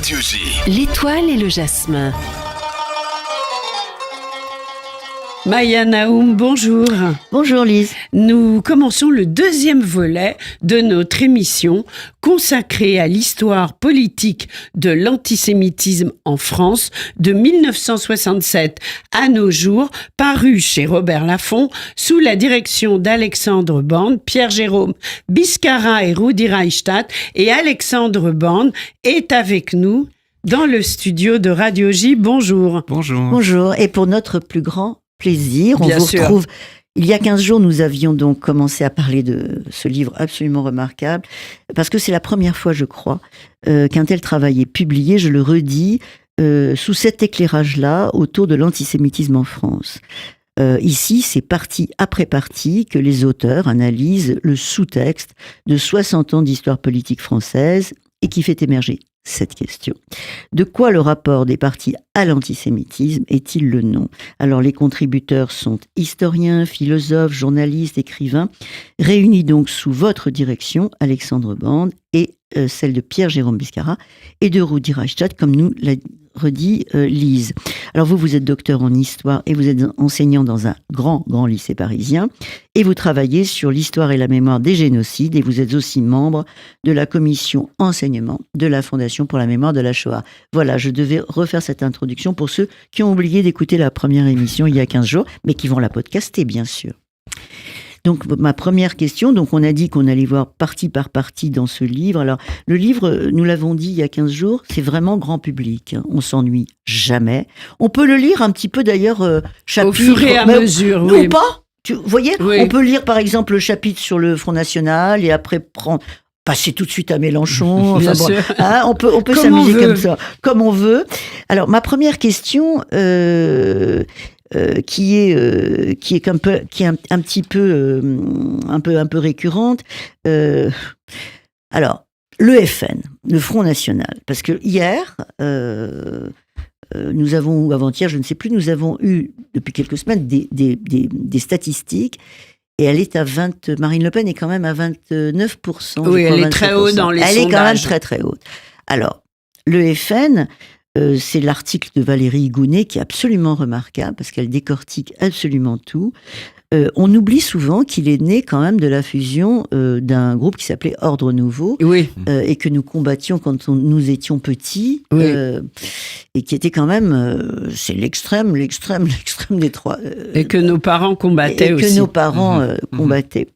Radio J. L'étoile et le jasmin. Maya Naoum, bonjour. Bonjour Lise. Nous commençons le deuxième volet de notre émission consacrée à l'histoire politique de l'antisémitisme en France de 1967 à nos jours, paru chez Robert Laffont sous la direction d'Alexandre Born, Pierre-Jérôme Biscarat et Rudi Reichstadt. Et Alexandre Born est avec nous dans le studio de Radio J. Bonjour. Bonjour. Bonjour. Et pour notre plus grand plaisir, Bien on vous sûr. retrouve. Il y a 15 jours, nous avions donc commencé à parler de ce livre absolument remarquable, parce que c'est la première fois, je crois, qu'un tel travail est publié, je le redis, sous cet éclairage-là, autour de l'antisémitisme en France. Ici, c'est partie après partie que les auteurs analysent le sous-texte de 60 ans d'histoire politique française et qui fait émerger cette question. De quoi le rapport des partis à l'antisémitisme est-il le nom ? Alors les contributeurs sont historiens, philosophes, journalistes, écrivains, réunis donc sous votre direction, Alexandre Born, et celle de Pierre-Jérôme Biscarat et de Rudi Reichstadt, comme nous l'a redit Lise. Alors vous êtes docteur en histoire et vous êtes enseignant dans un grand lycée parisien et vous travaillez sur l'histoire et la mémoire des génocides et vous êtes aussi membre de la commission enseignement de la Fondation pour la mémoire de la Shoah. Voilà, je devais refaire cette introduction pour ceux qui ont oublié d'écouter la première émission il y a 15 jours, mais qui vont la podcaster bien sûr. Donc, ma première question, donc on a dit qu'on allait voir partie par partie dans ce livre. Alors, le livre, nous l'avons dit il y a 15 jours, c'est vraiment grand public. On s'ennuie jamais. On peut le lire un petit peu d'ailleurs, chapitre. Au fur et à mesure, ou oui. pas. Vous voyez, Oui. On peut lire par exemple le chapitre sur le Front National et après passer tout de suite à Mélenchon. Bien Enfin, bon, sûr. hein, on peut Comme s'amuser on veut. comme ça, comme on veut. Alors, ma première question, qui est un petit peu un peu récurrente. Alors le FN, le Front National, parce que hier nous avons, ou avant-hier, je ne sais plus, nous avons eu depuis quelques semaines des statistiques. Et elle est Marine Le Pen est quand même à 29%. Oui, je crois, elle est très 27%. haute dans les Elle est quand même sondages. très très haute. Alors, le FN, c'est l'article de Valérie Gounet qui est absolument remarquable parce qu'elle décortique absolument tout. On oublie souvent qu'il est né quand même de la fusion d'un groupe qui s'appelait Ordre Nouveau Oui. et que nous combattions quand nous étions petits Oui. et qui était quand même, c'est l'extrême des trois. Et que nos parents combattaient et aussi. que nos parents combattaient.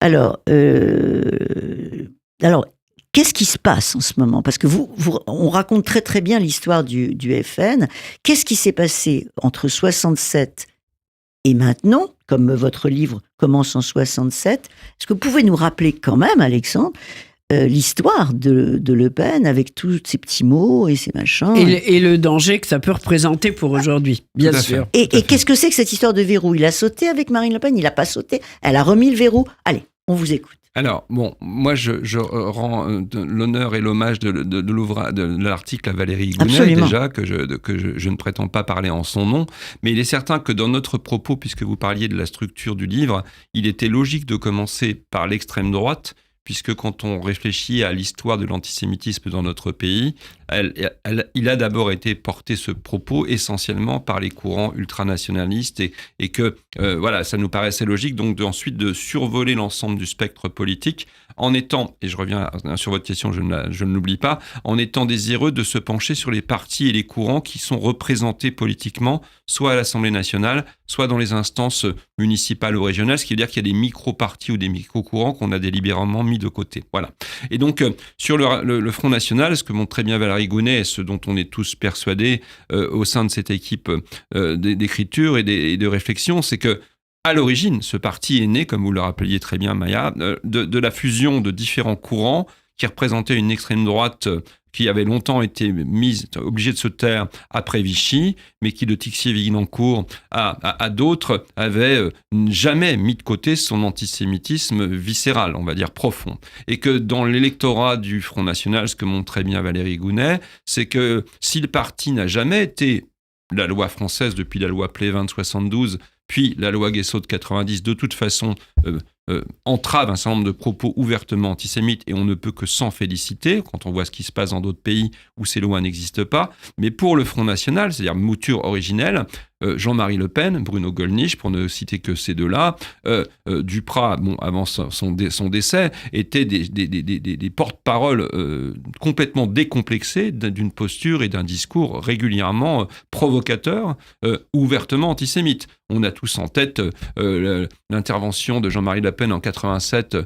Alors, qu'est-ce qui se passe en ce moment ? Parce que on raconte très très bien l'histoire du FN. Qu'est-ce qui s'est passé entre 67 et maintenant, comme votre livre commence en 67 ? Est-ce que vous pouvez nous rappeler quand même, Alexandre, l'histoire de Le Pen avec tous ces petits mots et ces machins ? Et le danger que ça peut représenter pour aujourd'hui, bien Tout à sûr. fait. Et qu'est-ce que c'est que cette histoire de verrou ? Il a sauté avec Marine Le Pen ? Il n'a pas sauté ? Elle a remis le verrou ? Allez, on vous écoute. Alors, bon, moi, je rends l'honneur et l'hommage de l'ouvrage, de l'article à Valérie Gounet, Absolument. déjà, que je ne prétends pas parler en son nom, mais il est certain que dans notre propos, puisque vous parliez de la structure du livre, il était logique de commencer par l'extrême droite, puisque quand on réfléchit à l'histoire de l'antisémitisme dans notre pays, il a d'abord été porté ce propos essentiellement par les courants ultranationalistes et que voilà, ça nous paraissait logique donc ensuite de survoler l'ensemble du spectre politique en étant, et je reviens sur votre question, je ne l'oublie pas, en étant désireux de se pencher sur les partis et les courants qui sont représentés politiquement, soit à l'Assemblée nationale, soit dans les instances municipales ou régionales, ce qui veut dire qu'il y a des micro-partis ou des micro-courants qu'on a délibérément mis de côté. Voilà. Et donc, sur le Front National, ce que montre très bien Valérie Gounet, et ce dont on est tous persuadés au sein de cette équipe d'écriture et de réflexion, c'est que à l'origine, ce parti est né, comme vous le rappeliez très bien, Maya, de la fusion de différents courants qui représentaient une extrême droite qui avait longtemps été obligée de se taire après Vichy, mais qui, de Tixier-Vignancourt à d'autres, avait jamais mis de côté son antisémitisme viscéral, on va dire profond. Et que dans l'électorat du Front National, ce que montre très bien Valérie Gounet, c'est que si le parti n'a jamais été la loi française depuis la loi Plévin de 72, puis la loi Guessot de 90, de toute façon entrave un certain nombre de propos ouvertement antisémites, et on ne peut que s'en féliciter quand on voit ce qui se passe dans d'autres pays où ces lois n'existent pas. Mais pour le Front National, c'est-à-dire mouture originelle, Jean-Marie Le Pen, Bruno Gollnisch, pour ne citer que ces deux-là, Duprat, avant son décès, étaient des porte-paroles complètement décomplexés d'une posture et d'un discours régulièrement provocateurs, ouvertement antisémites. On a tous en tête l'intervention de Jean-Marie Le Pen en 87,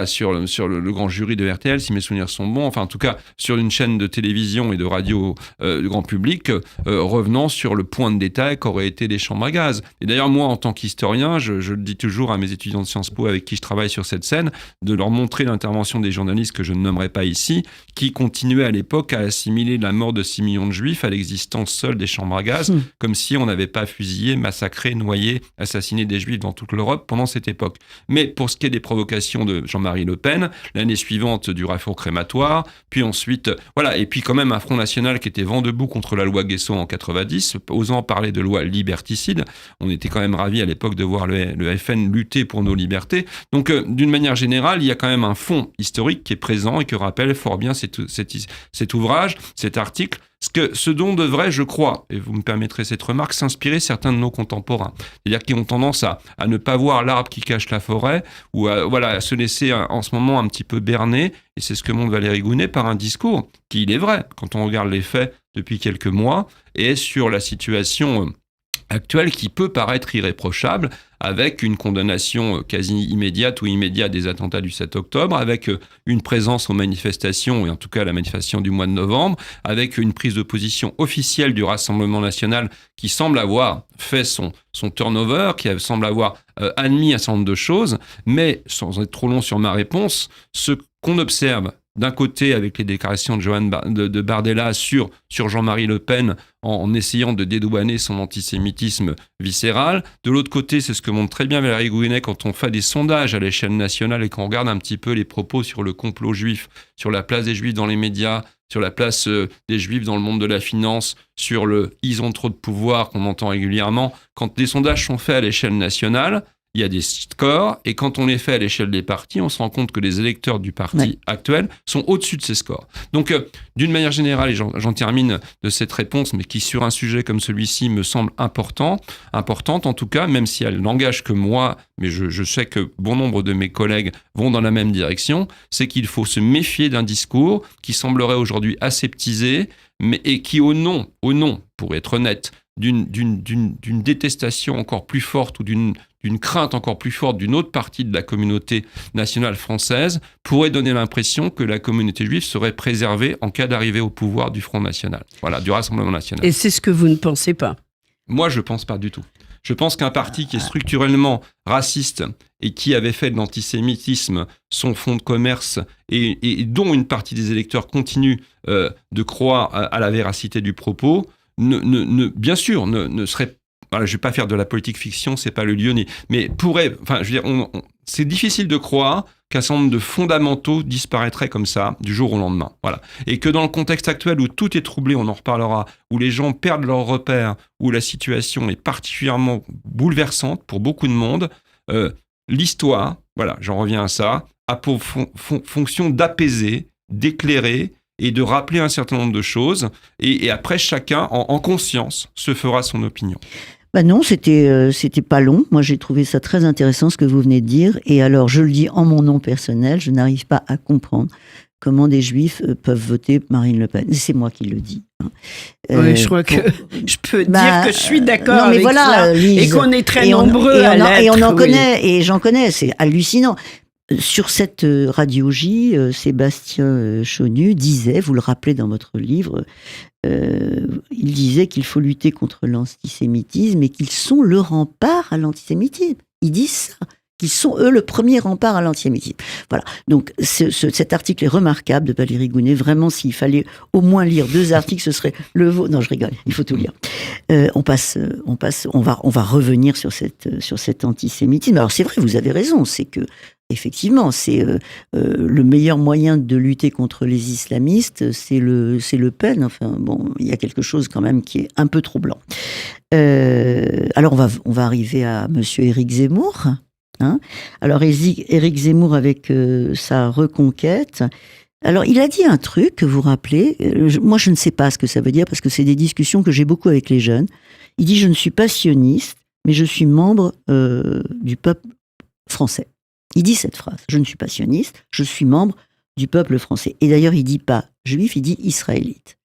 sur le grand jury de RTL, si mes souvenirs sont bons, enfin en tout cas sur une chaîne de télévision et de radio du grand public, revenant sur le point de détail qu'auraient été les chambres à gaz. Et d'ailleurs, moi, en tant qu'historien, je le dis toujours à mes étudiants de Sciences Po avec qui je travaille sur cette scène, de leur montrer l'intervention des journalistes que je ne nommerai pas ici, qui continuaient à l'époque à assimiler la mort de 6 millions de juifs à l'existence seule des chambres à gaz, comme si on n'avait pas fusillé, massacré, noyé, assassiné des juifs dans toute l'Europe pendant cette époque. Mais pour ce qui est des provocations de Jean-Marie Le Pen, l'année suivante du raffour crématoire, puis ensuite, et puis quand même un Front National qui était vent debout contre la loi Guesson en 90, osant parler de loi liberticide. On était quand même ravis à l'époque de voir le FN lutter pour nos libertés. Donc, d'une manière générale, il y a quand même un fond historique qui est présent et que rappelle fort bien cet ouvrage, cet article, ce dont devrait, je crois, et vous me permettrez cette remarque, s'inspirer certains de nos contemporains. C'est-à-dire qui ont tendance à ne pas voir l'arbre qui cache la forêt, ou à se laisser en ce moment un petit peu berner, et c'est ce que montre Valérie Gounet, par un discours qui, il est vrai, quand on regarde les faits depuis quelques mois, est sur la situation actuelle qui peut paraître irréprochable, avec une condamnation quasi immédiate des attentats du 7 octobre, avec une présence aux manifestations, et en tout cas à la manifestation du mois de novembre, avec une prise de position officielle du Rassemblement national qui semble avoir fait son turnover, qui semble avoir admis un certain nombre de choses, mais sans être trop long sur ma réponse, ce qu'on observe d'un côté avec les déclarations de Bardella sur Jean-Marie Le Pen en essayant de dédouaner son antisémitisme viscéral. De l'autre côté, c'est ce que montre très bien Valérie Gounet quand on fait des sondages à l'échelle nationale et qu'on regarde un petit peu les propos sur le complot juif, sur la place des juifs dans les médias, sur la place des juifs dans le monde de la finance, sur le « ils ont trop de pouvoir » qu'on entend régulièrement. Quand des sondages sont faits à l'échelle nationale, il y a des scores, et quand on les fait à l'échelle des partis, on se rend compte que les électeurs du parti actuel sont au-dessus de ces scores. Donc, d'une manière générale, et j'en termine de cette réponse, mais qui sur un sujet comme celui-ci me semble importante en tout cas, même si elle n'engage que moi, mais je sais que bon nombre de mes collègues vont dans la même direction, c'est qu'il faut se méfier d'un discours qui semblerait aujourd'hui aseptisé, et qui au nom, pour être honnête, d'une détestation encore plus forte ou d'une crainte encore plus forte d'une autre partie de la communauté nationale française, pourrait donner l'impression que la communauté juive serait préservée en cas d'arrivée au pouvoir du Front National, du Rassemblement National. Et c'est ce que vous ne pensez pas? Moi, je ne pense pas du tout. Je pense qu'un parti qui est structurellement raciste et qui avait fait de l'antisémitisme son fonds de commerce et dont une partie des électeurs continue de croire à la véracité du propos, bien sûr, ne serait. Voilà, je ne vais pas faire de la politique fiction, c'est pas le lieu mais pourrait. Enfin, je veux dire, c'est difficile de croire qu'un certain nombre de fondamentaux disparaîtraient comme ça du jour au lendemain. Voilà, et que dans le contexte actuel où tout est troublé, on en reparlera, où les gens perdent leurs repères, où la situation est particulièrement bouleversante pour beaucoup de monde, l'histoire, j'en reviens à ça, a pour fonction d'apaiser, d'éclairer, et de rappeler un certain nombre de choses, et après chacun, en conscience, se fera son opinion. Non, c'était pas long. Moi, j'ai trouvé ça très intéressant ce que vous venez de dire. Et alors, je le dis en mon nom personnel, je n'arrive pas à comprendre comment des Juifs peuvent voter Marine Le Pen. C'est moi qui le dis. Oui, je crois que je peux dire que je suis d'accord avec ça, Lise, et qu'on est très nombreux à l'être. Et on en connaît, et j'en connais, c'est hallucinant. Sur cette Radio J, Sébastien Chonu disait, vous le rappelez dans votre livre, il disait qu'il faut lutter contre l'antisémitisme et qu'ils sont le rempart à l'antisémitisme. Ils disent ça, qu'ils sont eux le premier rempart à l'antisémitisme. Voilà. Donc cet article est remarquable de Valérie Gounet. Vraiment, s'il fallait au moins lire 2 articles, ce serait le vôtre. Non, je rigole. Il faut tout lire. On va revenir sur cet antisémitisme. Alors c'est vrai, vous avez raison. C'est que effectivement, c'est le meilleur moyen de lutter contre les islamistes, c'est Le Pen. Enfin, bon, il y a quelque chose quand même qui est un peu troublant. Alors, on va arriver à Monsieur Éric Zemmour. Hein. Alors Éric Zemmour avec sa reconquête. Alors il a dit un truc que vous rappelez. Moi je ne sais pas ce que ça veut dire parce que c'est des discussions que j'ai beaucoup avec les jeunes. Il dit je ne suis pas sioniste, mais je suis membre du peuple français. Il dit cette phrase. Je ne suis pas sioniste, je suis membre du peuple français. Et d'ailleurs il dit pas juif, il dit israélite.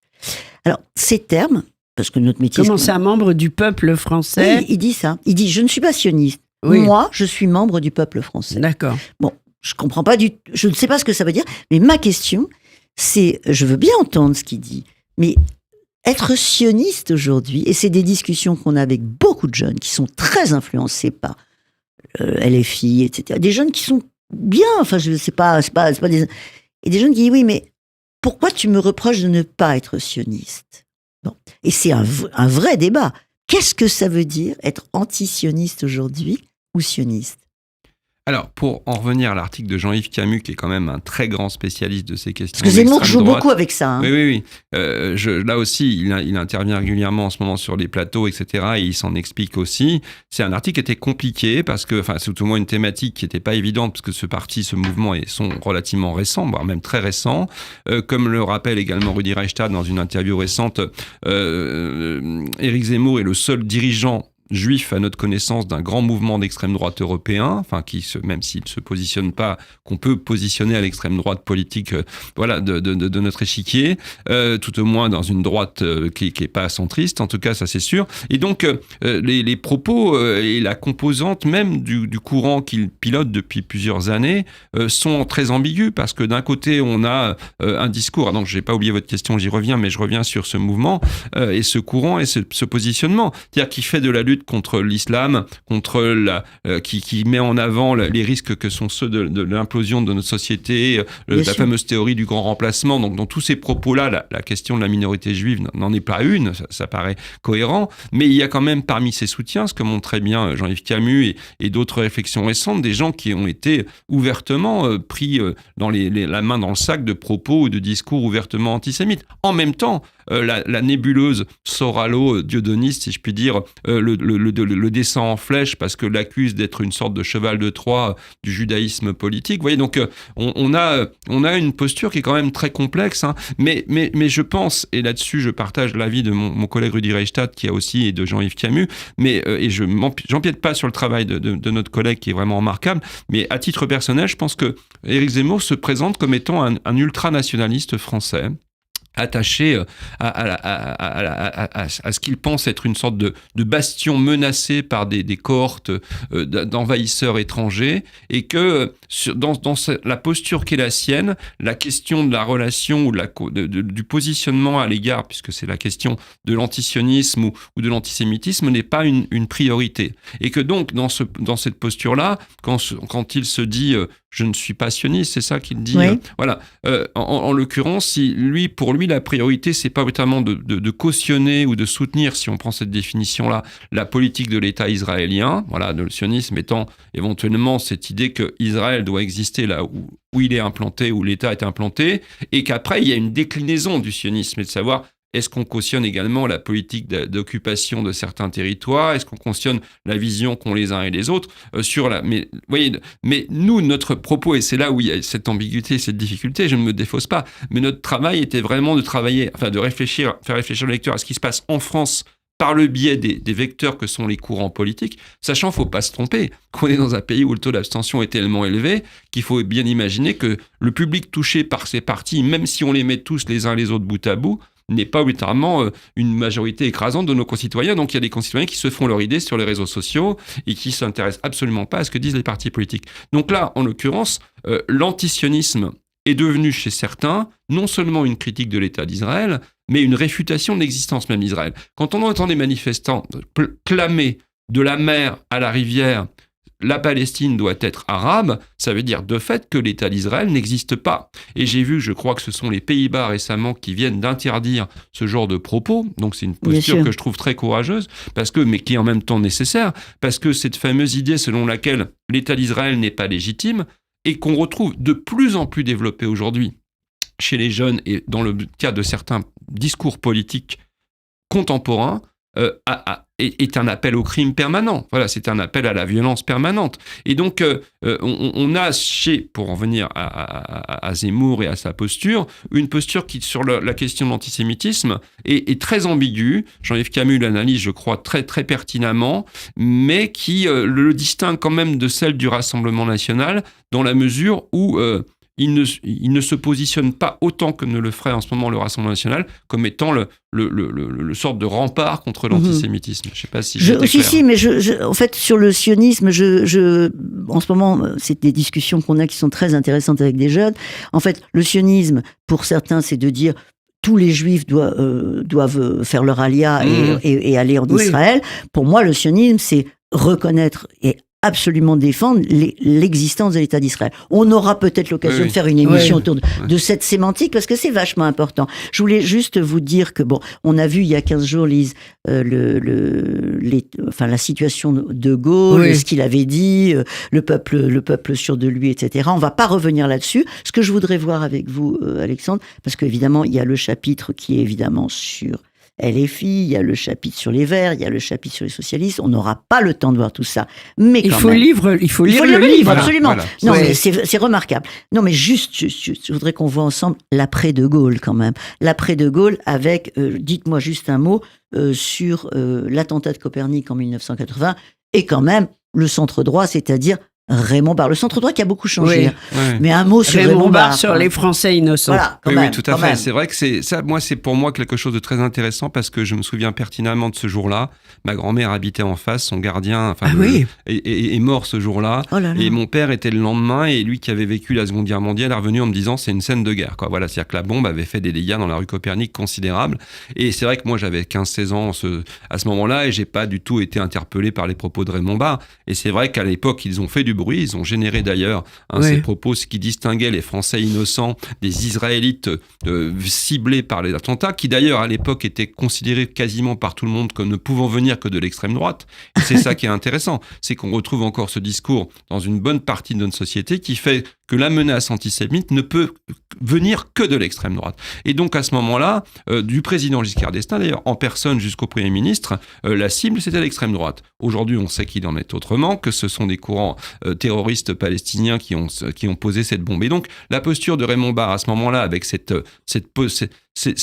Alors ces termes, parce que notre métier. Comment ça, membre du peuple français? Oui, il dit ça. Il dit je ne suis pas sioniste. Oui. Moi, je suis membre du peuple français. D'accord. Bon, je comprends pas je ne sais pas ce que ça veut dire, mais ma question, c'est, je veux bien entendre ce qu'il dit, mais être sioniste aujourd'hui, et c'est des discussions qu'on a avec beaucoup de jeunes qui sont très influencés par LFI, etc. Des jeunes qui sont bien, enfin, je sais pas, c'est pas des, et des jeunes qui disent oui, mais pourquoi tu me reproches de ne pas être sioniste? Bon, et c'est un vrai débat. Qu'est-ce que ça veut dire être anti-sioniste aujourd'hui ou sioniste? Alors, pour en revenir à l'article de Jean-Yves Camus, qui est quand même un très grand spécialiste de ces questions. Parce que Zemmour joue beaucoup avec ça. Hein. Oui. Là aussi, il intervient régulièrement en ce moment sur les plateaux, etc. Et il s'en explique aussi. C'est un article qui était compliqué parce que, enfin, c'est tout au moins une thématique qui n'était pas évidente parce que ce mouvement sont relativement récents, voire même très récents. Comme le rappelle également Rudi Reichstad dans une interview récente, Éric Zemmour est le seul dirigeant juif à notre connaissance d'un grand mouvement d'extrême droite européen, enfin même s'il ne se positionne pas, qu'on peut positionner à l'extrême droite politique, de notre échiquier, tout au moins dans une droite qui est pas centriste, en tout cas ça c'est sûr. Et donc les propos et la composante même du courant qu'il pilote depuis plusieurs années sont très ambigus parce que d'un côté on a un discours, donc j'ai pas oublié votre question, j'y reviens, mais je reviens sur ce mouvement et ce courant et ce positionnement, c'est-à-dire qu'il fait de la lutte contre l'islam, contre qui met en avant les risques que sont ceux de l'implosion de notre société, la fameuse théorie du grand remplacement. Donc dans tous ces propos-là, la question de la minorité juive n'en est pas une, ça paraît cohérent, mais il y a quand même parmi ses soutiens, ce que montre très bien Jean-Yves Camus et d'autres réflexions récentes, des gens qui ont été ouvertement pris dans la main dans le sac de propos ou de discours ouvertement antisémites. En même temps, la nébuleuse Soralo-Diodoniste, si je puis dire, le descend en flèche parce que l'accuse d'être une sorte de cheval de Troie du judaïsme politique. Vous voyez, donc on a une posture qui est quand même très complexe, hein, mais je pense, et là-dessus je partage l'avis de mon collègue Rudi Reichstad qui a aussi, et de Jean-Yves Camus, et j'empiète pas sur le travail de notre collègue qui est vraiment remarquable, mais à titre personnel, je pense que Éric Zemmour se présente comme étant un ultranationaliste français, attaché à ce qu'il pense être une sorte de bastion menacé par des cohortes d'envahisseurs étrangers, et que dans la posture qui est la sienne, la question de la relation ou du positionnement à l'égard, puisque c'est la question de l'antisionisme ou de l'antisémitisme, n'est pas une priorité. Et que donc, dans cette posture-là, quand il se dit je ne suis pas sioniste, c'est ça qu'il dit. Oui. Voilà. En l'occurrence, pour lui, la priorité, c'est pas notamment de cautionner ou de soutenir, si on prend cette définition-là, la politique de l'État israélien. Voilà, le sionisme étant éventuellement cette idée que Israël doit exister là où il est implanté, où l'État est implanté, et qu'après il y a une déclinaison du sionisme, et de savoir. Est-ce qu'on cautionne également la politique d'occupation de certains territoires? Est-ce qu'on cautionne la vision qu'ont les uns et les autres mais nous, notre propos, et c'est là où il y a cette ambiguïté, cette difficulté, je ne me défausse pas, mais notre travail était vraiment de faire réfléchir le lecteur à ce qui se passe en France par le biais des vecteurs que sont les courants politiques, sachant, faut pas se tromper, qu'on est dans un pays où le taux d'abstention est tellement élevé qu'il faut bien imaginer que le public touché par ces partis, même si on les met tous les uns les autres bout à bout, n'est pas obligatoirement une majorité écrasante de nos concitoyens. Donc il y a des concitoyens qui se font leur idée sur les réseaux sociaux et qui s'intéressent absolument pas à ce que disent les partis politiques. Donc là, en l'occurrence, l'antisionisme est devenu chez certains non seulement une critique de l'État d'Israël, mais une réfutation de l'existence même d'Israël. Quand on entend des manifestants clamer de la mer à la rivière, la Palestine doit être arabe, ça veut dire de fait que l'État d'Israël n'existe pas. Et j'ai vu, je crois que ce sont les Pays-Bas récemment qui viennent d'interdire ce genre de propos, donc c'est une posture que je trouve très courageuse, mais qui est en même temps nécessaire, parce que cette fameuse idée selon laquelle l'État d'Israël n'est pas légitime, et qu'on retrouve de plus en plus développée aujourd'hui chez les jeunes et dans le cas de certains discours politiques contemporains, est un appel au crime permanent. Voilà, c'est un appel à la violence permanente. Et donc, on a pour en venir à Zemmour et à sa posture, une posture qui, sur la question de l'antisémitisme, est très ambiguë. Jean-Yves Camus l'analyse, je crois, très, très pertinemment, mais qui le distingue quand même de celle du Rassemblement national, dans la mesure où il ne se positionne pas autant que ne le ferait en ce moment le Rassemblement national comme étant le sorte de rempart contre l'antisémitisme. Je ne sais pas si j'étais clair. Si, mais en fait, sur le sionisme, en ce moment, c'est des discussions qu'on a qui sont très intéressantes avec des jeunes. En fait, le sionisme, pour certains, c'est de dire tous les juifs doivent faire leur alia et aller en Israël. Pour moi, le sionisme, c'est reconnaître et absolument défendre l'existence de l'État d'Israël. On aura peut-être l'occasion de faire une émission autour de cette sémantique, parce que c'est vachement important. Je voulais juste vous dire que, on a vu il y a 15 jours, Lise, la situation de Gaulle, ce qu'il avait dit, le peuple sûr de lui, etc. On va pas revenir là-dessus. Ce que je voudrais voir avec vous, Alexandre, parce qu'évidemment, il y a le chapitre qui est évidemment sur LFI, il y a le chapitre sur les Verts, il y a le chapitre sur les socialistes. On n'aura pas le temps de voir tout ça. Mais il faut lire le livre. Absolument. Voilà. Non, mais c'est remarquable. Non, mais juste, je voudrais qu'on voit ensemble l'après de Gaulle quand même. L'après de Gaulle avec, dites-moi juste un mot sur l'attentat de Copernic en 1980 et quand même le centre droit, c'est-à-dire Raymond Barre. Le centre droit qui a beaucoup changé. Mais un mot sur Raymond Barre. Sur les Français innocents. Voilà, oui, tout à fait. C'est vrai que c'est pour moi quelque chose de très intéressant parce que je me souviens pertinemment de ce jour-là. Ma grand-mère habitait en face, son gardien est mort ce jour-là. Oh là là. Et mon père était le lendemain et lui qui avait vécu la Seconde Guerre mondiale est revenu en me disant c'est une scène de guerre. Voilà, c'est-à-dire que la bombe avait fait des dégâts dans la rue Copernic considérables. Et c'est vrai que moi j'avais 15-16 ans à ce moment-là et j'ai pas du tout été interpellé par les propos de Raymond Barre. Et c'est vrai qu'à l'époque ils ont fait du bruit, ils ont généré d'ailleurs ces propos, ce qui distinguait les Français innocents des Israélites ciblés par les attentats, qui d'ailleurs à l'époque étaient considérés quasiment par tout le monde comme ne pouvant venir que de l'extrême droite. Et c'est ça qui est intéressant, c'est qu'on retrouve encore ce discours dans une bonne partie de notre société qui fait que la menace antisémite ne peut venir que de l'extrême droite. Et donc à ce moment-là, du président Giscard d'Estaing d'ailleurs, en personne jusqu'au Premier ministre, la cible c'était l'extrême droite. Aujourd'hui on sait qu'il en est autrement, que ce sont des courants terroristes palestiniens qui ont posé cette bombe. Et donc la posture de Raymond Barre à ce moment-là, avec ce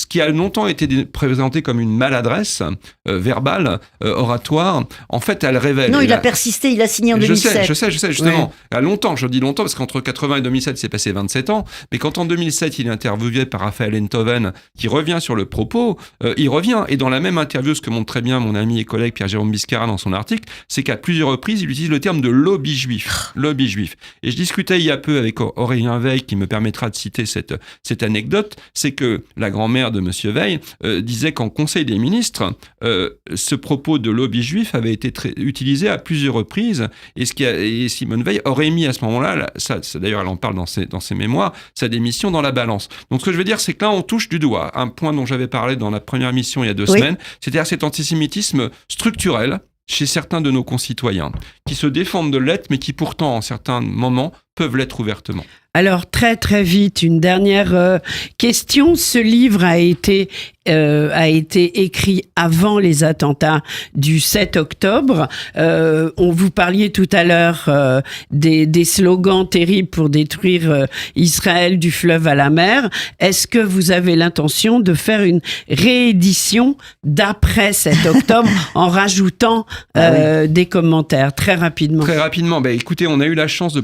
qui a longtemps été présenté comme une maladresse verbale, oratoire, en fait elle révèle... Non, il a persisté, il a signé en 2007. Je sais, justement. Il y a longtemps, je dis longtemps, parce qu'entre 80 et 2007, c'est passé 27 ans, mais quand en 2007, il est interviewé par Raphaël Enthoven, qui revient sur le propos, il revient, et dans la même interview, ce que montre très bien mon ami et collègue Pierre-Jérôme Biscarat dans son article, c'est qu'à plusieurs reprises, il utilise le terme de lobby juif. Lobby juif. Et je discutais il y a peu avec Aurélien Veil, qui me permettra de citer cette anecdote, c'est que la grand-mère de Monsieur Veil disait qu'en Conseil des ministres, ce propos de lobby juif avait été utilisé à plusieurs reprises, et Simone Veil aurait mis à ce moment-là, ça d'ailleurs elle en parle dans ses mémoires, sa démission dans la balance. Donc ce que je veux dire, c'est que là on touche du doigt un point dont j'avais parlé dans la première émission il y a 2 semaines, c'est-à-dire cet antisémitisme structurel chez certains de nos concitoyens, qui se défendent de l'être, mais qui pourtant, en certains moments, peuvent l'être ouvertement. Alors, très très vite, une dernière question. Ce livre a été écrit avant les attentats du 7 octobre. Vous parliez tout à l'heure des slogans terribles pour détruire Israël du fleuve à la mer. Est-ce que vous avez l'intention de faire une réédition d'après 7 octobre en rajoutant des commentaires très rapidement? Très rapidement. Écoutez, on a eu la chance de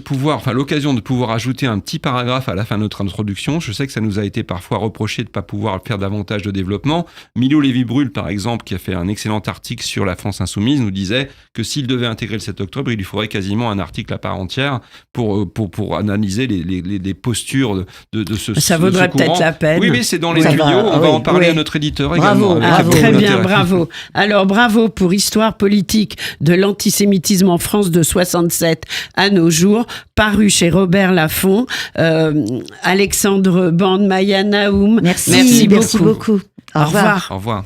l'occasion de pouvoir ajouter un petit paragraphe à la fin de notre introduction. Je sais que ça nous a été parfois reproché de ne pas pouvoir faire davantage de développement. Milo Lévy-Bruhl, par exemple, qui a fait un excellent article sur la France insoumise, nous disait que s'il devait intégrer le 7 octobre, il lui faudrait quasiment un article à part entière pour analyser les postures de ce courant. Ça vaudrait peut-être la peine. Oui, mais c'est dans les tuyaux. On va en parler à notre éditeur également. Très bien, bravo. Alors, bravo pour Histoire politique de l'antisémitisme en France de 67 à nos jours, paru chez Robert Laffont. Alexandre Bande, Maya Naoum, merci beaucoup. Au revoir. Au revoir.